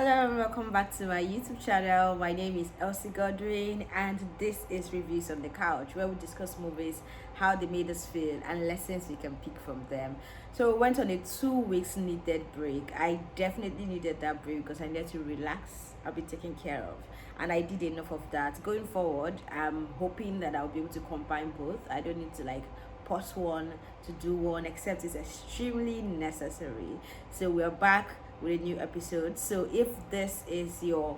Hello and welcome back to my YouTube channel. My name is Elsie Godwin and this is Reviews on the Couch, where we discuss movies, how they made us feel and lessons we can pick from them. So we went on a 2 weeks needed break. I definitely needed that break because I needed to relax. I'll be taken care of, and I did enough of that. Going forward, I'm hoping that I'll be able to combine both. I don't need to pause one to do one, except it's extremely necessary. So we're back with a new episode. So if this is your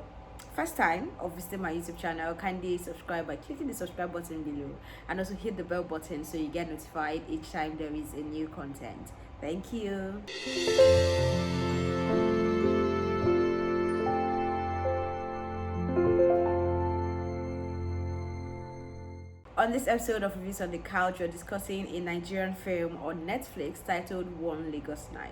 first time of visiting my YouTube channel, kindly subscribe by clicking the subscribe button below and also hit the bell button so you get notified each time there is a new content. Thank you. On this episode of Reviews on the Couch, we're discussing a Nigerian film on Netflix titled One Lagos Night.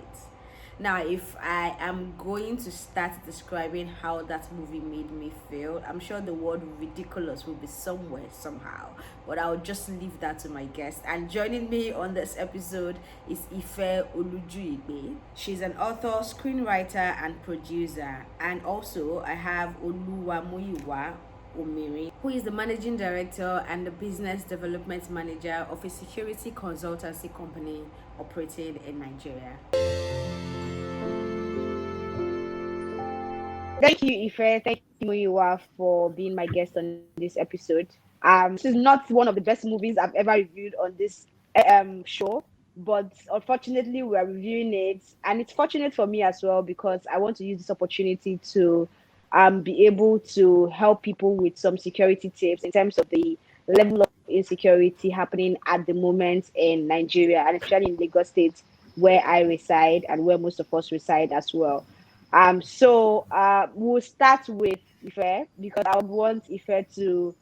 Now, if I am going to start describing how that movie made me feel, I'm sure the word ridiculous will be somewhere, somehow. But I'll just leave that to my guest. And joining me on this episode is Ife Olujuyigbe. She's an author, screenwriter, and producer. And also, I have Oluwamuyiwa Omirin, who is the managing director and the business development manager of a security consultancy company operating in Nigeria. Thank you, Ife. Thank you, Muyiwa, for being my guest on this episode. This is not one of the best movies I've ever reviewed on this show, but unfortunately, we are reviewing it, and it's fortunate for me as well because I want to use this opportunity to be able to help people with some security tips in terms of the level of insecurity happening at the moment in Nigeria, and especially in Lagos State, where I reside and where most of us reside as well. So we'll start with Ife because I would want Ife to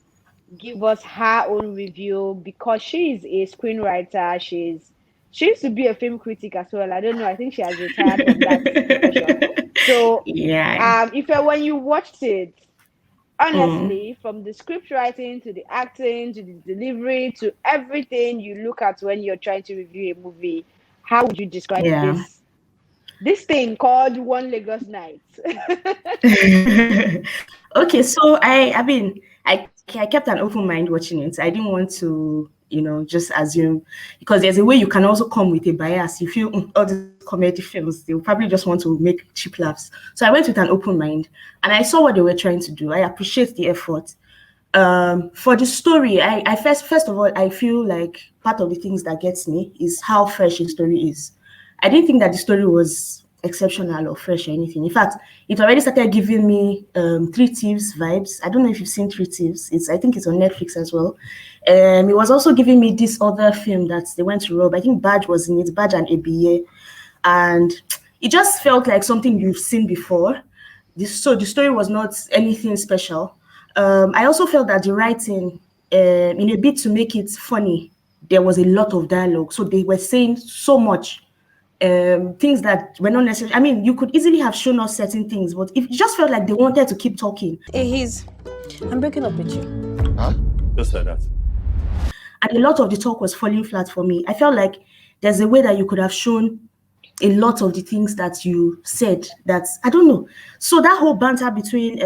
give us her own review because she is a screenwriter. She used to be a film critic as well. I don't know. I think she has retired from that profession. So Yeah. Ife, when you watched it, Mm. honestly, from the script writing to the acting to the delivery to everything you look at when you're trying to review a movie, how would you describe Yeah. this thing called One Lagos Night? Okay, so I kept an open mind watching it. I didn't want to, just assume because there's a way you can also come with a bias. You feel all these comedy films, they'll probably just want to make cheap laughs. So I went with an open mind and I saw what they were trying to do. I appreciate the effort. For the story, I first of all, I feel like part of the things that gets me is how fresh the story is. I didn't think that the story was exceptional or fresh or anything. In fact, it already started giving me Three Thieves vibes. I don't know if you've seen Three Thieves. I think it's on Netflix as well. It was also giving me this other film that they went to rob. I think Badge was in it, Badge and ABA, and it just felt like something you've seen before. So the story was not anything special. I also felt that the writing, in a bit to make it funny, there was a lot of dialogue. So they were saying so much things that were not necessary. I mean, you could easily have shown us certain things, but it just felt like they wanted to keep talking. I'm breaking up with you. Huh? Just like that. And a lot of the talk was falling flat for me. I felt like there's a way that you could have shown a lot of the things that you said that I don't know. So that whole banter between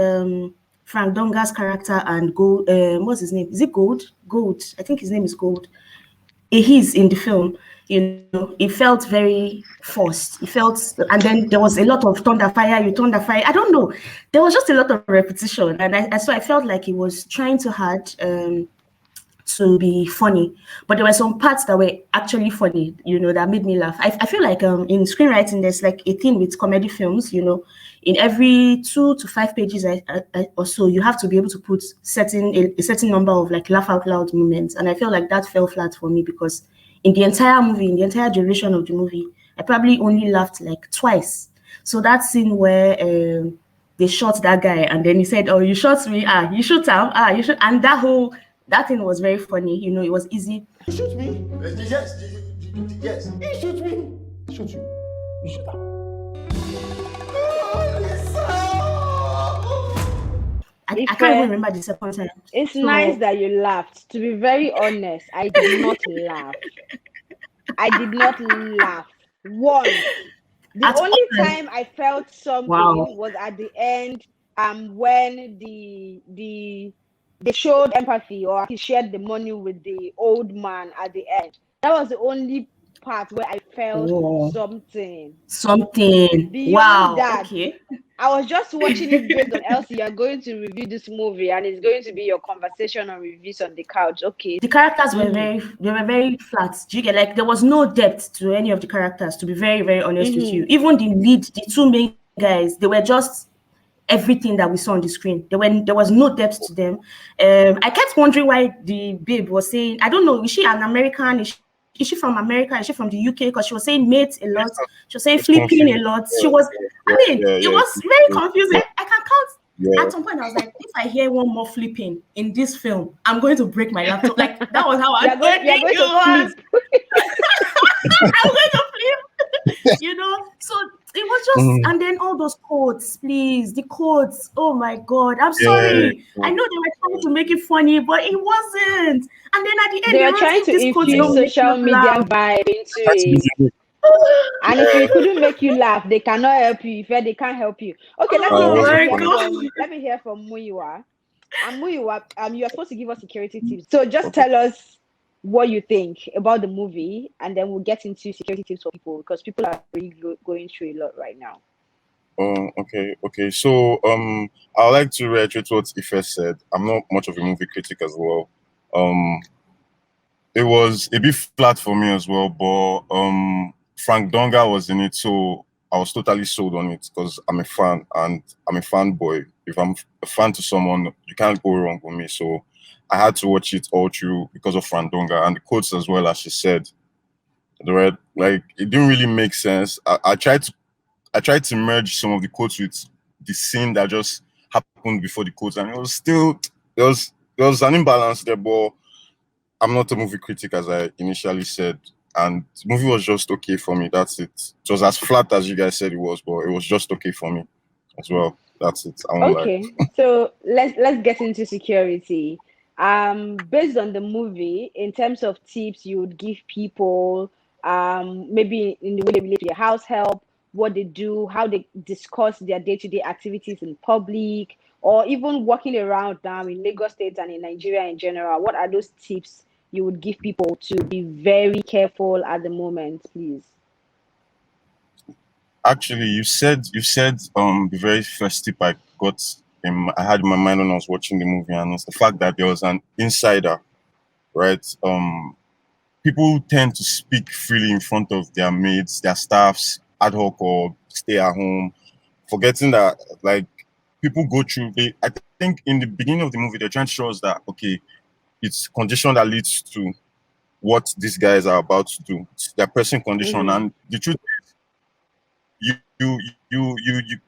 Frank Donga's character and Gold, what's his name? Is it Gold? Gold. I think his name is Gold. He's in the film. It felt very forced. It felt, and then there was a lot of thunder fire. You thunder fire. I don't know. There was just a lot of repetition, and so I felt like he was trying too hard to be funny, but there were some parts that were actually funny, that made me laugh. I feel like in screenwriting, there's like a thing with comedy films, in every 2 to 5 pages or so, you have to be able to put a certain number of like laugh out loud moments. And I feel like that fell flat for me because in the entire movie, in the entire duration of the movie, I probably only laughed like twice. So that scene where they shot that guy and then he said, "Oh, you shot me. You shoot him. You shoot," and that thing was very funny. It was easy. You shoot me? Yes. Yes. He shoot me. Shoot you. You shoot him. I can't even remember the second time. It's nice that you laughed. To be very honest, I did not laugh. I did not laugh. One. The At all only times. time I felt something Wow. was at the end, when they showed empathy, or he shared the money with the old man at the end. That was the only part where I felt Oh, something. something. Beyond Wow. that, Okay. I was just watching it based on Elsie. You're going to review this movie, and it's going to be your conversation on reviews on the couch. Okay. The characters were Mm-hmm. very flat. Do you get, like, there was no depth to any of the characters, to be very, very honest with Mm-hmm. you. Even the lead, the two main guys, they were just everything that we saw on the screen. There was no depth to them. I kept wondering why the babe was saying, I don't know, is she an American? Is she from America? Is she from the UK? Because she was saying mate a lot. She was saying It's flipping a confusing. lot. She Yeah, was, I yeah, mean, yeah, it yeah. was very confusing. I can count. Yeah. At some point, I was like, if I hear one more flipping in this film, I'm going to break my laptop. Like, that was how I You're going it to was. flip. I'm going to flip. So it was just, Mhm. and then all those quotes, please, the quotes. Oh my God, I'm Yeah. sorry. I know they were trying to make it funny, but it wasn't. And then at the end, They they were wrote, trying if to this quote infuse don't make you social media laugh. vibe into That's it. easy. And if it couldn't make you laugh, they cannot help you. If they can't help you, okay. Oh Let me my hear God. from Muyiwa. And Muyiwa, you're supposed to give us security tips. So just Okay. tell us what you think about the movie, and then we'll get into security tips for people, because people are really going through a lot right now. Okay. So, I would like to reiterate what Ife said. I'm not much of a movie critic as well. Um, it was a bit flat for me as well, but Frank Donga was in it, so I was totally sold on it because I'm a fan and I'm a fanboy. If I'm a fan to someone, you can't go wrong with me. So I had to watch it all through because of Frank Donga and the quotes as well, as she said. Right, like it didn't really make sense. I tried to merge some of the quotes with the scene that just happened before the quotes, and it was still there was an imbalance there. But I'm not a movie critic, as I initially said, and the movie was just okay for me. That's it. It was as flat as you guys said it was, but it was just okay for me as well. That's it. I won't lie. Okay, so let's get into security. Based on the movie, in terms of tips you would give people, maybe in the way they relate to their house help, what they do, how they discuss their day-to-day activities in public, or even walking around now in Lagos State and in Nigeria in general. What are those tips you would give people to be very careful at the moment, please? Actually, you said the very first tip I had in my mind when I was watching the movie, and it's the fact that there was an insider, right? People tend to speak freely in front of their mates, their staffs, ad hoc or stay at home, forgetting that like people go through. I think in the beginning of the movie, they're trying to show us that okay, it's condition that leads to what these guys are about to do. It's their pressing condition, Mm-hmm. and the truth, you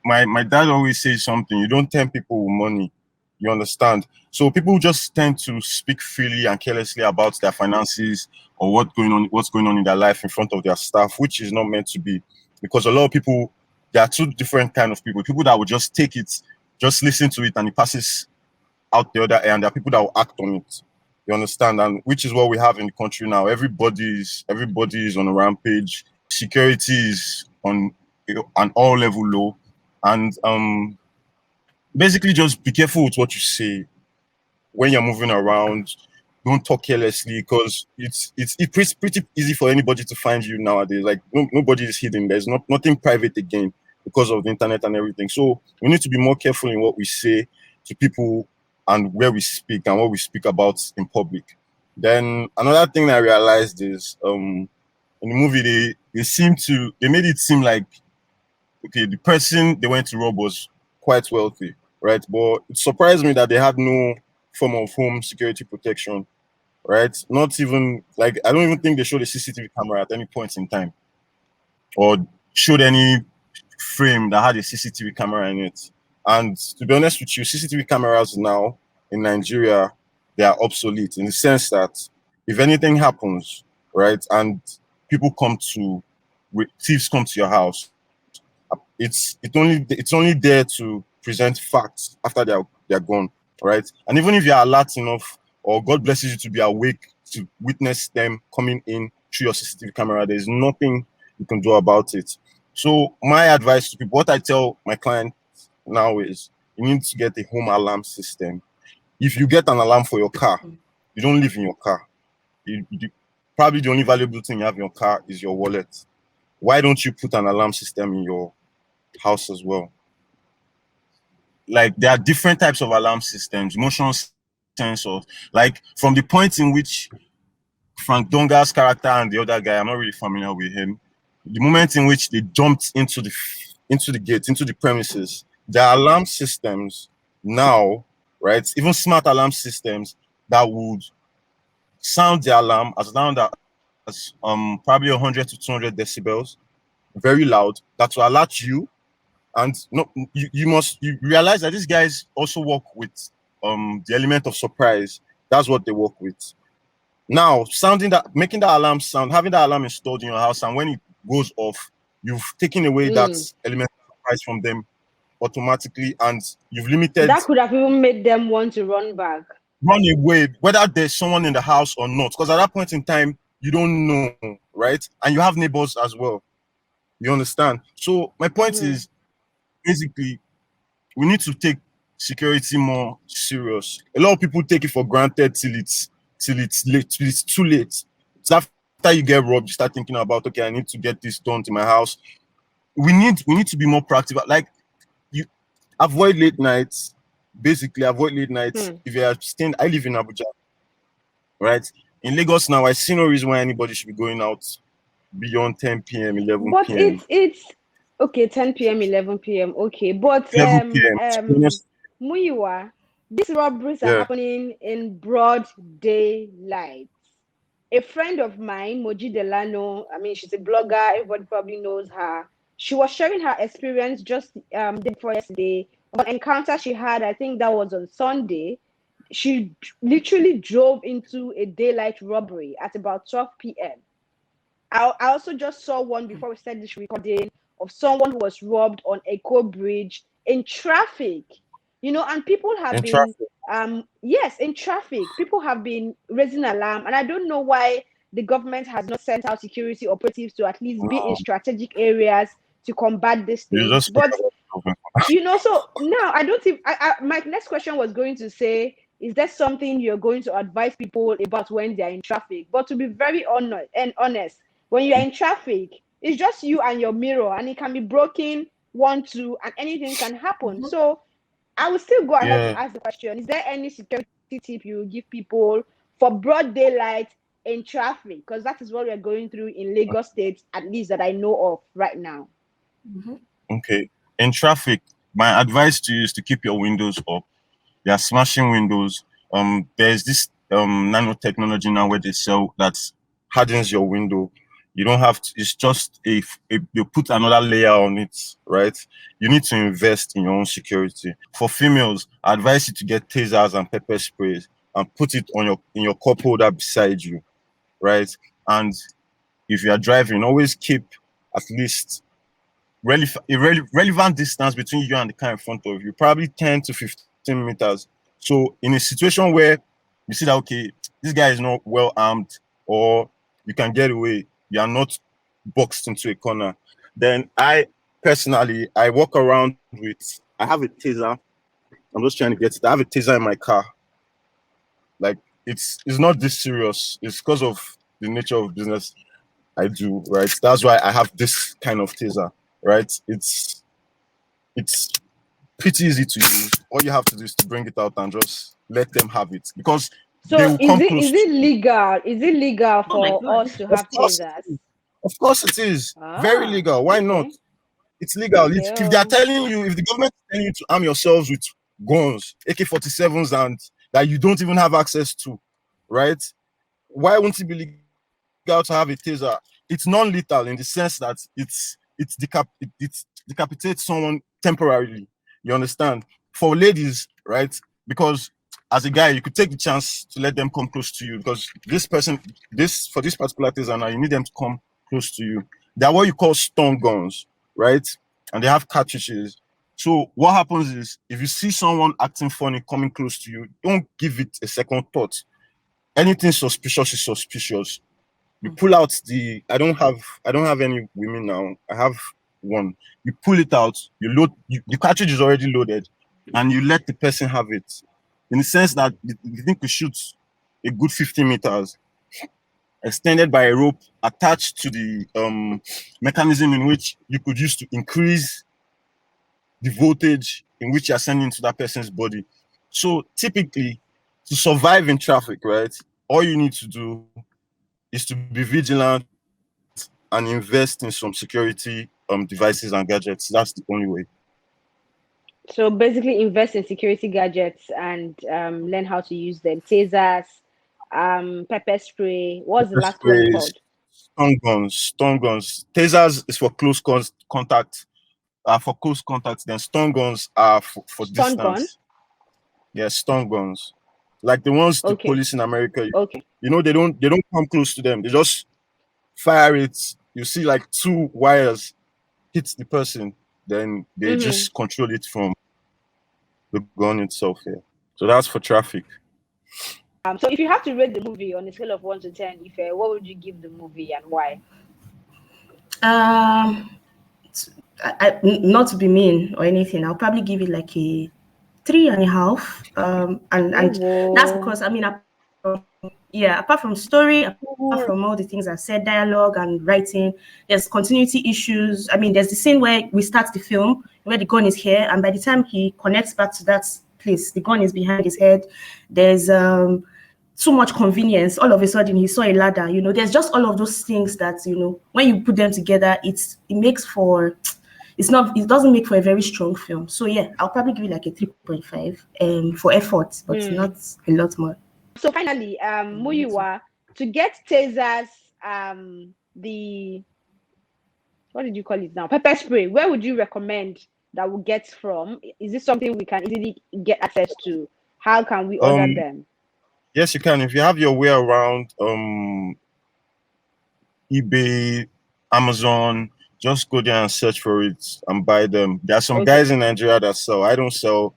my dad always says something. You don't tempt people with money. You understand? So people just tend to speak freely and carelessly about their finances or what's going on in their life in front of their staff, which is not meant to be. Because a lot of people, there are two different kind of people. People that will just take it, just listen to it, and it passes out the other end. There are people that will act on it. You understand? And which is what we have in the country now. Everybody is on a rampage. Security is on an all level low. And basically just be careful with what you say when you're moving around. Don't talk carelessly because it's pretty easy for anybody to find you nowadays. Like nobody is hidden. There's nothing private again because of the internet and everything. So we need to be more careful in what we say to people and where we speak and what we speak about in public. Then another thing I realized is in the movie they made it seem like okay, the person they went to rob was quite wealthy, right? But it surprised me that they had no form of home security protection, right? Not even like I don't even think they showed a CCTV camera at any point in time or showed any frame that had a CCTV camera in it. And to be honest with you, CCTV cameras now in Nigeria, they are obsolete in the sense that if anything happens, right, and people come to thieves come to your house, it's only there to present facts after they're gone, right? And even if you're alert enough, or God blesses you to be awake to witness them coming in through your CCTV camera, there's nothing you can do about it. So my advice to people, what I tell my client now is, you need to get a home alarm system. If you get an alarm for your car, you don't live in your car. Probably the only valuable thing you have in your car is your wallet. Why don't you put an alarm system in your house as well? Like, there are different types of alarm systems, motion sensors. Like, from the point in which Frank Donga's character and the other guy, I'm not really familiar with him, the moment in which they jumped into the gate, into the premises, there are alarm systems now, right? Even smart alarm systems that would sound the alarm as loud as probably 100 to 200 decibels, very loud, that will alert you. And no, you realize that these guys also work with the element of surprise. That's what they work with. Now, making that alarm sound, having that alarm installed in your house, and when it goes off, you've taken away that element of surprise from them automatically, and you've limited. That could have even made them want to run back. Run away, whether there's someone in the house or not, because at that point in time, you don't know, right? And you have neighbors as well. You understand? So my point is, basically, we need to take security more serious. A lot of people take it for granted till it's late, till it's too late. It's after you get robbed, you start thinking about, okay, I need to get this done to my house. We need to be more proactive. Like, you avoid late nights. Basically, avoid late nights. If you are staying, I live in Abuja, right? In Lagos now, I see no reason why anybody should be going out beyond 10 p.m., 11 But p.m. it's okay, 10 p.m., 11 p.m. Okay, but 11 p.m. Muyiwa, these robberies are happening in broad daylight. A friend of mine, Moji Delano, I mean, she's a blogger, everybody probably knows her. She was sharing her experience just day before yesterday of an encounter she had. I think that was on Sunday. She literally drove into a daylight robbery at about 12 p.m. I also just saw one before we started this recording of someone who was robbed on Echo Bridge in traffic. You know, and people have been in traffic. People have been raising alarm, and I don't know why the government has not sent out security operatives to at least be in strategic areas to combat this thing. But you know, so now I don't think my next question was going to say, is there something you're going to advise people about when they're in traffic? But to be very honest, when you're in traffic, it's just you and your mirror, and it can be broken, and anything can happen. So I will still go ahead to ask the question: is there any security tip you will give people for broad daylight in traffic? Because that is what we're going through in Lagos State, at least that I know of right now. Okay, in traffic, my advice to you is to keep your windows up. They are smashing windows. There's this nanotechnology now where they sell that hardens your window. You don't have to, it's just you put another layer on it, right? You need to invest in your own security. For females, I advise you to get tasers and pepper sprays and put it on in your cup holder beside you, right? And if you are driving, always keep at least relevant distance between you and the car in front of you, probably 10 to 15 meters. So in a situation where you see that, okay, this guy is not well armed, or you can get away, you are not boxed into a corner, then I personally, I walk around with, I have a taser. I'm just trying to get it. I have a taser in my car. Like, it's not this serious. It's because of the nature of business I do, right? That's why I have this kind of taser, right? It's pretty easy to use. All you have to do is to bring it out and just let them have it, because so is it legal? Is it legal for us to have tasers? Of course it is. Very legal. Why not? It's legal. Okay. If they are telling you, if the government is telling you to arm yourselves with guns, AK-47s, and that you don't even have access to, right? Why wouldn't it be legal to have a taser? It's non-lethal in the sense that it decapitates someone temporarily. You understand? For ladies, right? Because as a guy, you could take the chance to let them come close to you, because for this particular taser now, you need them to come close to you. They're what you call stun guns, right? And they have cartridges. So what happens is, if you see someone acting funny coming close to you, don't give it a second thought. Anything suspicious is suspicious. You pull out I don't have any women now. I have one. You pull it out, the cartridge is already loaded, and you let the person have it. In the sense that the thing could shoot a good 50 meters, extended by a rope attached to the mechanism in which you could use to increase the voltage in which you're sending to that person's body. So typically, to survive in traffic, right, all you need to do is to be vigilant and invest in some security devices and gadgets. That's the only way. So basically, invest in security gadgets and learn how to use them. Tasers, pepper spray. What's the Pepper last one sprays, called? stun guns. Tasers is for close contact. For close contact, then stun guns are for Stun gun. distance. Yeah, stun guns, like the ones the Okay. police in America. Okay. You know, they don't come close to them. They just fire it. You see, like 2 wires hit the person, then they just control it from the gun itself. Yeah. So that's for traffic. So if you have to rate the movie on a scale of 1 to 10, what would you give the movie and why? Not to be mean or anything, I'll probably give it like a 3.5. And that's because apart from story, apart from all the things I said, dialogue and writing, there's continuity issues. I mean, there's the scene where we start the film where the gun is here, and by the time he connects back to that place, the gun is behind his head. There's too much convenience. All of a sudden, he saw a ladder. You know, there's just all of those things that, you know, when you put them together, it doesn't make for a very strong film. So yeah, I'll probably give it like a 3.5 for effort, but not a lot more. So finally, Muyiwa, to get tasers, what did you call it now? Pepper spray. Where would you recommend that we get from? Is this something we can easily get access to? How can we order them? Yes, you can. If you have your way around eBay, Amazon, just go there and search for it and buy them. There are some guys in Nigeria that sell. I don't sell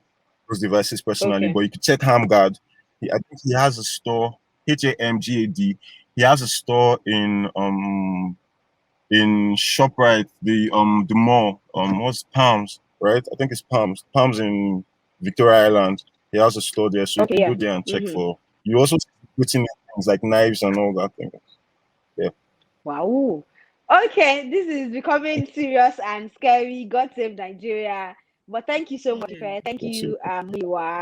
those devices personally, but you can check Hamgad. I think he has a store, HAMGAD. He has a store in ShopRite, the mall. What's Palms, right? I think it's Palms. Palms in Victoria Island. He has a store there, so you can go there and check for. You also putting things like knives and all that thing. Yeah. Wow. Okay, this is becoming serious and scary. God save Nigeria. But thank you so much, Ife. Thank you, Muyiwa.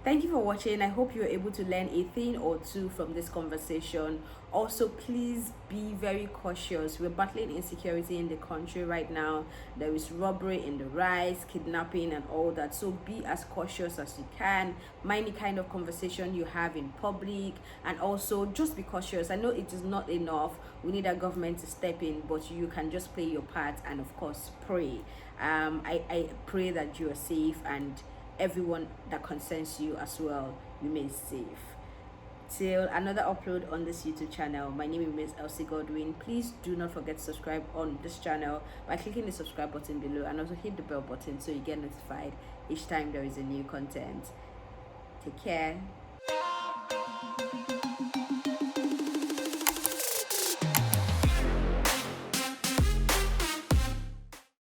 Thank you for watching. I hope you were able to learn a thing or two from this conversation. Also, please be very cautious. We're battling insecurity in the country right now. There is robbery in the rise, kidnapping and all that. So be as cautious as you can. Mind the kind of conversation you have in public, and also just be cautious. I know it is not enough. We need our government to step in, but you can just play your part and of course pray. I pray that you are safe and everyone that concerns you as well remains safe. Till another upload on this YouTube channel, my name is Miss Elsie Godwin. Please do not forget to subscribe on this channel by clicking the subscribe button below, and also hit the bell button so you get notified each time there is a new content. Take care.